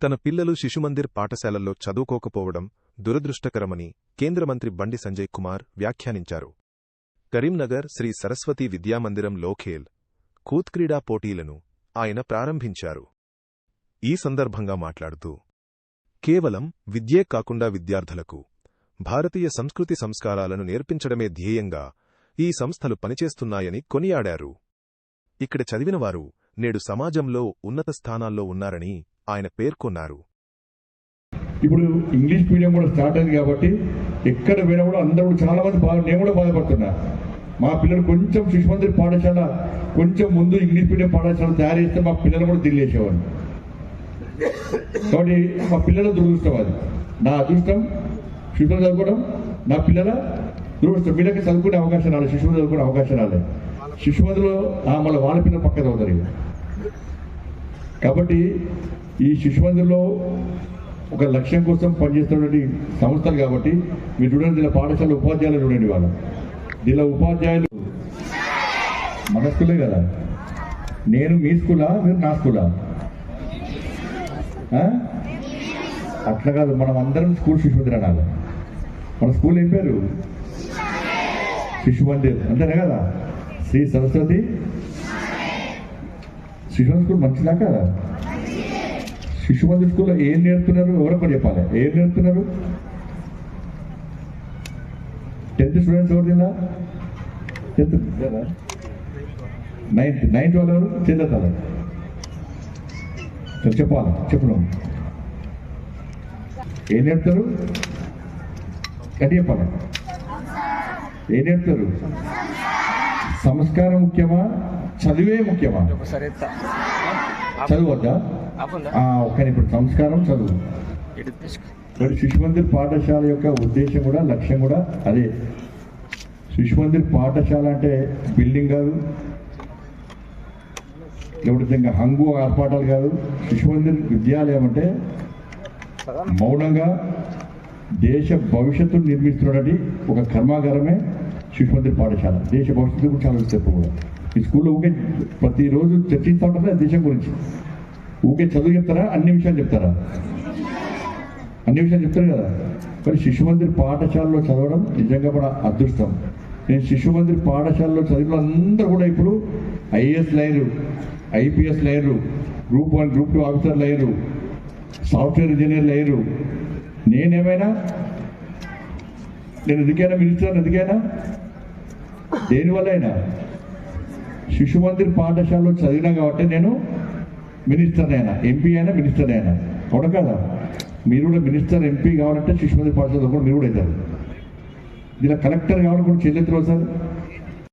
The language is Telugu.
తన పిల్లలు శిశుమందిర్ పాఠశాలల్లో చదువుకోకపోవడం దురదృష్టకరమని కేంద్ర మంత్రి బండి సంజయ్ కుమార్ వ్యాఖ్యానించారు. కరీంనగర్ శ్రీ సరస్వతి విద్యామందిరం లోఖేల్ కూత్ క్రీడా పోటీలను ఆయన ప్రారంభించారు. ఈ సందర్భంగా మాట్లాడుతూ కేవలం విద్యే కాకుండా విద్యార్థులకు భారతీయ సంస్కృతి సంస్కారాలను నేర్పించడమే ధ్యేయంగా ఈ సంస్థలు పనిచేస్తున్నాయని కొనియాడారు. ఇక్కడ చదివినవారు నేడు సమాజంలో ఉన్నత స్థానాల్లో ఉన్నారని ఆయన పేర్కొన్నారు. ఇప్పుడు ఇంగ్లీష్ మీడియం కూడా స్టార్ట్ అయింది కాబట్టి ఎక్కడ పోయినా కూడా అందరూ చాలా మంది నేను కూడా బాధపడుతున్నా. మా పిల్లలు కొంచెం శిశుమందిర్ పాఠశాల కొంచెం ముందు ఇంగ్లీష్ మీడియం పాఠశాల తయారు చేస్తే మా పిల్లలు కూడా దిల్లేసేవాళ్ళు. కాబట్టి మా పిల్లల దురదృష్టం అది. నా అదృష్టం శిశువులు చదువుకోవడం, నా పిల్లల దురదృష్టం. వీళ్ళకి చదువుకునే అవకాశం రాలేదు, శిశువులు చదువుకునే అవకాశం రాలేదు. శిశుమందిలో మళ్ళీ వాళ్ళ పిల్లలు పక్కన అవుతారు. కాబట్టి ఈ శిశుమందిర్లో ఒక లక్ష్యం కోసం పనిచేస్తున్నటువంటి సంస్థలు కాబట్టి మీరు చూడండి, దీని పాఠశాల ఉపాధ్యాయులు చూడండి. వాళ్ళ దీనిలో ఉపాధ్యాయులు మన స్కూలే కదా. నేను మీ స్కూలా, మీరు నా స్కూలా? అట్లా కాదు, మనం అందరం స్కూల్ శిశుమందిర్ అనాలి. మన స్కూల్ ఏం పేరు? శిశుమందిర్ అంతేనే కదా. శ్రీ సరస్వతి శిశుమందిర్ స్కూల్ మంచిదా కదా? శిశుమందిర్ స్కూల్లో ఏం నేర్పుతున్నారు? ఎవరొక చెప్పాలి. ఏం నేర్పుతున్నారు? 10th స్టూడెంట్స్ ఎవరు తిన్నా? 10th 9th వాళ్ళు ఎవరు? చెందుతారు. చెప్పాలి, చెప్పడం ఏం నేర్పుతారు అంటే చెప్పాలి. ఏం నేర్పుతారు? సంస్కారం ముఖ్యమా, చదివే ముఖ్యమా? చదువద్దా? కానీ ఇప్పుడు సంస్కారం, చదువు. మరి శిశుమందిర్ పాఠశాల యొక్క ఉద్దేశం కూడా, లక్ష్యం కూడా అదే. శిశుమందిర్ పాఠశాల అంటే బిల్డింగ్ కాదు, లేకపోతే ఇంకా హంగు ఆర్పాటాలు కాదు. శిశుమందిర్ విద్యాలయం అంటే మౌనంగా దేశ భవిష్యత్తును నిర్మిస్తున్నటువంటి ఒక కర్మాగారమే శిశుమందిర్ పాఠశాల. దేశ భవిష్యత్తు గురించి ఆలోచిస్తే కూడా ఈ స్కూల్లో ఊకే ప్రతిరోజు చర్చిస్తూ ఉంటారా దేశం గురించి? ఊకే చదువు చెప్తారా? అన్ని విషయాలు చెప్తారా? అన్ని విషయాలు చెప్తారు కదా. మరి శిశుమందిర్ పాఠశాలలో చదవడం నిజంగా కూడా అదృష్టం. నేను శిశుమందిర్ పాఠశాలలో చదివిన అందరూ కూడా ఇప్పుడు ఐఏఎస్ లైరు, ఐపీఎస్ లైరు, గ్రూప్ 1 గ్రూప్ 2 ఆఫీసర్ లైరు, సాఫ్ట్వేర్ ఇంజనీర్ లైరు. నేను ఎదిగైనా మినిస్టర్ ఎదిగైనా దేనివల్ల అయినా శిశుమందిర్ పాఠశాలలో చదివినా కాబట్టి నేను మినిస్టర్ అయినా, ఎంపీ అయినా, మినిస్టర్ అయినా. అవును కదా? మీరు కూడా మినిస్టర్, ఎంపీ కావాలంటే శిశుమందిర్ పాఠశాలలో కూడా మీరు కూడా అవుతారు. ఇలా కలెక్టర్ కావాలనుకుంటే చెల్లెత్తులు సార్.